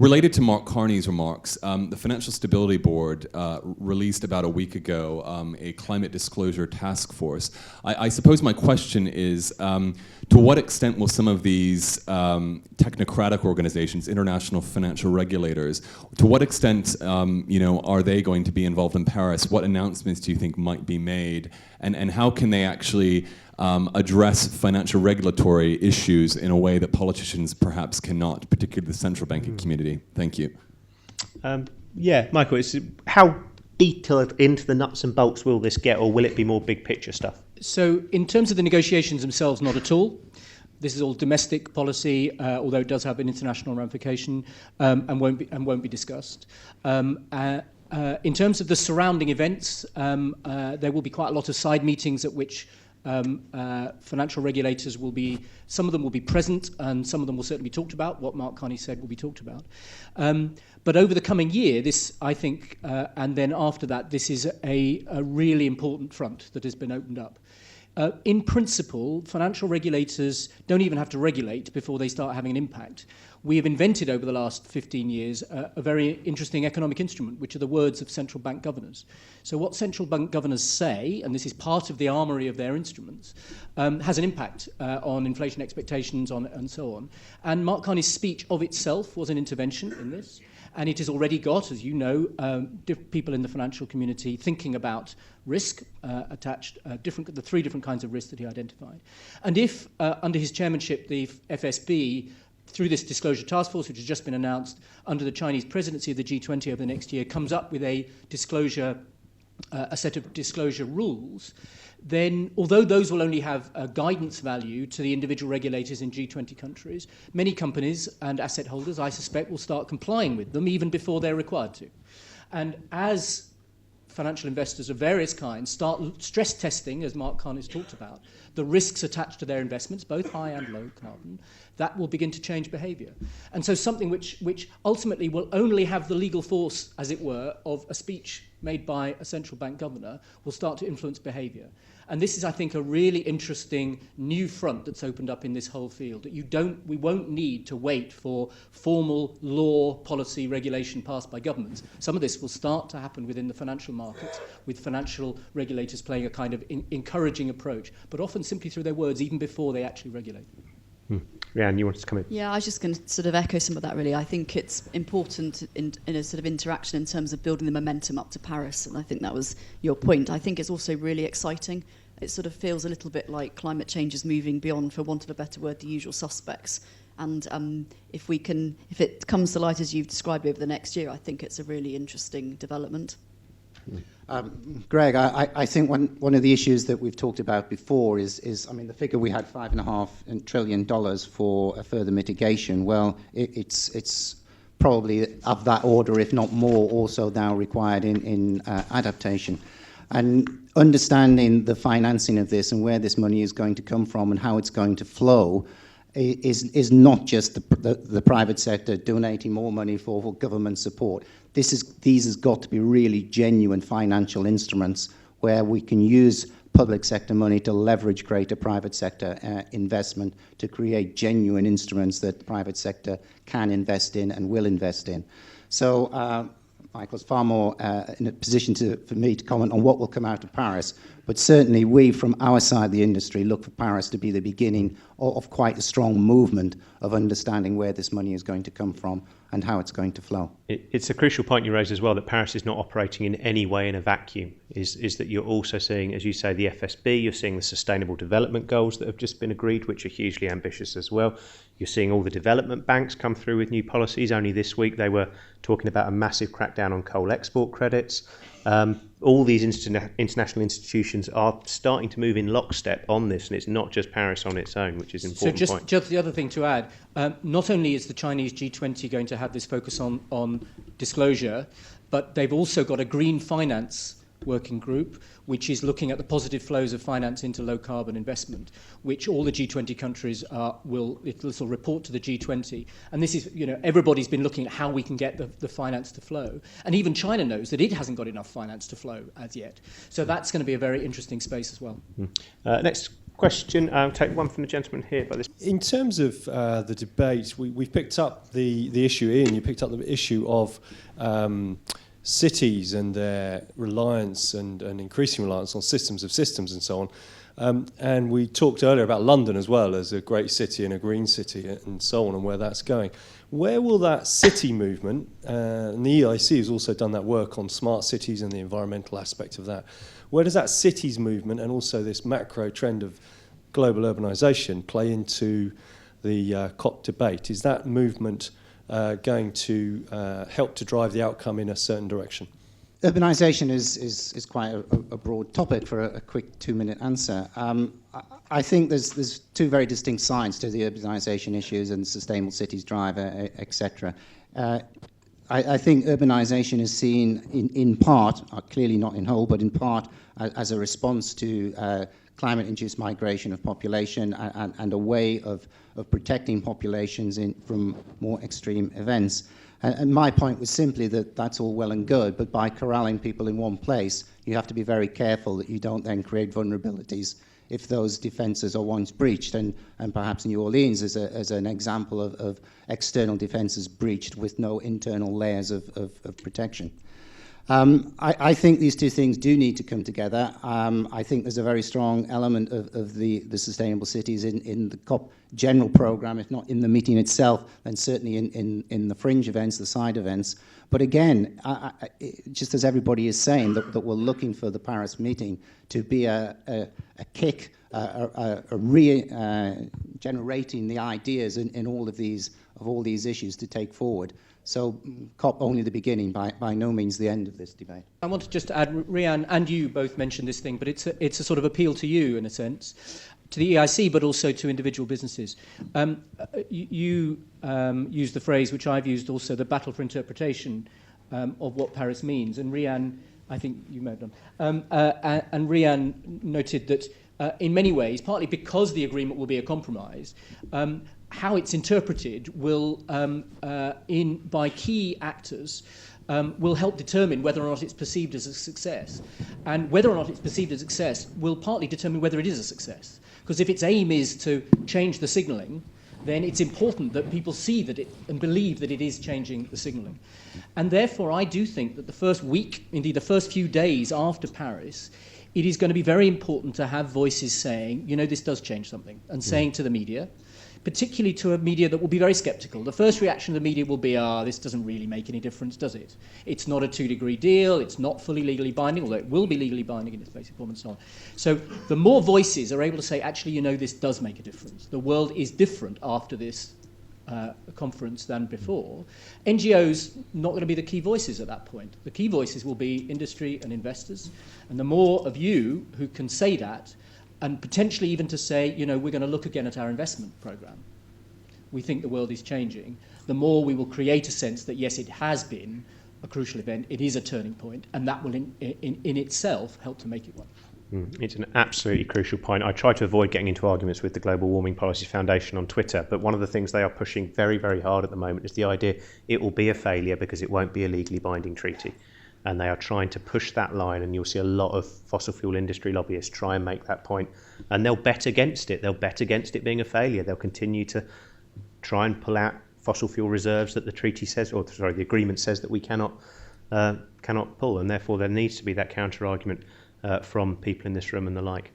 Related to Mark Carney's remarks, the Financial Stability Board released about a week ago a climate disclosure task force. I suppose my question is, to what extent will some of these technocratic organizations, international financial regulators, to what extent are they going to be involved in Paris? What announcements do you think might be made? And how can they actually address financial regulatory issues in a way that politicians perhaps cannot, particularly the central banking community? Thank you. Yeah, Michael, it's how detailed into the nuts and bolts will this get, or will it be more big picture stuff? So in terms of the negotiations themselves, not at all. This is all domestic policy, although it does have an international ramification, and won't be discussed. In terms of the surrounding events, there will be quite a lot of side meetings at which financial regulators will be, some of them will be present and some of them will certainly be talked about. What Mark Carney said will be talked about. But over the coming year, this, I think, and then after that, this is a really important front that has been opened up. In principle, financial regulators don't even have to regulate before they start having an impact. We have invented over the last 15 years a very interesting economic instrument, which are the words of central bank governors. So what central bank governors say, and this is part of the armory of their instruments, has an impact on inflation expectations and so on. And Mark Carney's speech of itself was an intervention in this. And it has already got, as you know, people in the financial community thinking about risk attached, the three different kinds of risks that he identified. And if, under his chairmanship, the FSB, through this disclosure task force, which has just been announced, under the Chinese presidency of the G20 over the next year, comes up with a set of disclosure rules, then although those will only have a guidance value to the individual regulators in G20 countries, many companies and asset holders, I suspect, will start complying with them even before they're required to. And as financial investors of various kinds start stress testing, as Mark Carney's talked about, the risks attached to their investments, both high and low carbon, that will begin to change behaviour. And so something which ultimately will only have the legal force, as it were, of a speech made by a central bank governor will start to influence behaviour. And this is, I think, a really interesting new front that's opened up in this whole field, that we won't need to wait for formal law, policy, regulation passed by governments. Some of this will start to happen within the financial markets, with financial regulators playing a kind of encouraging approach, but often simply through their words, even before they actually regulate. Rhian, you wanted to come in? Yeah, I was just going to sort of echo some of that, really. I think it's important in a sort of interaction in terms of building the momentum up to Paris, and I think that was your point. I think it's also really exciting. It sort of feels a little bit like climate change is moving beyond, for want of a better word, the usual suspects. And if it comes to light as you've described over the next year, I think it's a really interesting development. Greg, I think one of the issues that we've talked about before is I mean, the figure we had $5.5 trillion for a further mitigation. Well, it's probably of that order, if not more, also now required in adaptation. And understanding the financing of this and where this money is going to come from and how it's going to flow is not just the private sector donating more money for government support. These has got to be really genuine financial instruments where we can use public sector money to leverage greater private sector investment to create genuine instruments that the private sector can invest in and will invest in. So Michael's far more in a position for me to comment on what will come out of Paris, but certainly we, from our side of the industry, look for Paris to be the beginning of quite a strong movement of understanding where this money is going to come from and how it's going to flow. It's a crucial point you raised as well, that Paris is not operating in any way in a vacuum, is that you're also seeing, as you say, the FSB, you're seeing the Sustainable Development Goals that have just been agreed, which are hugely ambitious as well. You're seeing all the development banks come through with new policies. Only this week they were talking about a massive crackdown on coal export credits. All these international institutions are starting to move in lockstep on this, and it's not just Paris on its own, which is an important point. Just the other thing to add, not only is the Chinese G20 going to have this focus on disclosure, but they've also got a green finance working group, which is looking at the positive flows of finance into low carbon investment, which all the G20 countries will report to the G20. And this is, everybody's been looking at how we can get the finance to flow. And even China knows that it hasn't got enough finance to flow as yet. So that's going to be a very interesting space as well. Next Question, I'll take one from the gentleman here. By this. In terms of the debate, we've picked up the issue, Ian, you picked up the issue of cities and their reliance and increasing reliance on systems of systems and so on. And we talked earlier about London as well as a great city and a green city and so on, and where that's going. Where will that city movement, and the EIC has also done that work on smart cities and the environmental aspect of that, where does that cities movement and also this macro trend of global urbanisation play into the COP debate? Is that movement going to help to drive the outcome in a certain direction? Urbanisation is quite a broad topic for a quick 2-minute answer. I think there's two very distinct sides to the urbanisation issues and sustainable cities driver, etc. I think urbanisation is seen in part, clearly not in whole, but in part as a response to climate-induced migration of population and a way of protecting populations from more extreme events. And my point was simply that that's all well and good, but by corralling people in one place, you have to be very careful that you don't then create vulnerabilities if those defences are once breached. And perhaps New Orleans is an example of external defences breached with no internal layers of protection. I think these two things do need to come together. I think there's a very strong element of the sustainable cities in the COP general programme, if not in the meeting itself, and certainly in the fringe events, the side events. But again, just as everybody is saying, that we're looking for the Paris meeting to be a kick, generating the ideas in all of these issues to take forward. So COP only the beginning, by no means the end of this debate. I want to just add, Rhian and you both mentioned this thing, but it's a sort of appeal to you in a sense, to the EIC, but also to individual businesses. You used the phrase, which I've used also, the battle for interpretation of what Paris means. And Rhian, I think you may have done, and Rhian noted that in many ways, partly because the agreement will be a compromise, how it's interpreted will, by key actors, will help determine whether or not it's perceived as a success. And whether or not it's perceived as a success will partly determine whether it is a success. Because if its aim is to change the signalling, then it's important that people see that and believe that it is changing the signalling. And therefore, I do think that the first week, indeed the first few days after Paris, it is going to be very important to have voices saying, this does change something, and saying to the media, particularly to a media that will be very sceptical. The first reaction of the media will be, this doesn't really make any difference, does it? It's not a 2-degree deal, it's not fully legally binding, although it will be legally binding in its basic form and so on. So the more voices are able to say, actually, this does make a difference. The world is different after this conference than before. NGOs not going to be the key voices at that point. The key voices will be industry and investors. And the more of you who can say that, and potentially even to say, we're going to look again at our investment programme. We think the world is changing. The more we will create a sense that, yes, it has been a crucial event, it is a turning point, and that will in itself help to make it one. It's an absolutely crucial point. I try to avoid getting into arguments with the Global Warming Policy Foundation on Twitter, but one of the things they are pushing very, very hard at the moment is the idea it will be a failure because it won't be a legally binding treaty. And they are trying to push that line, and you'll see a lot of fossil fuel industry lobbyists try and make that point, and they'll bet against it. They'll bet against it being a failure. They'll continue to try and pull out fossil fuel reserves that the treaty says, the agreement says that we cannot pull, and therefore there needs to be that counter argument from people in this room and the like.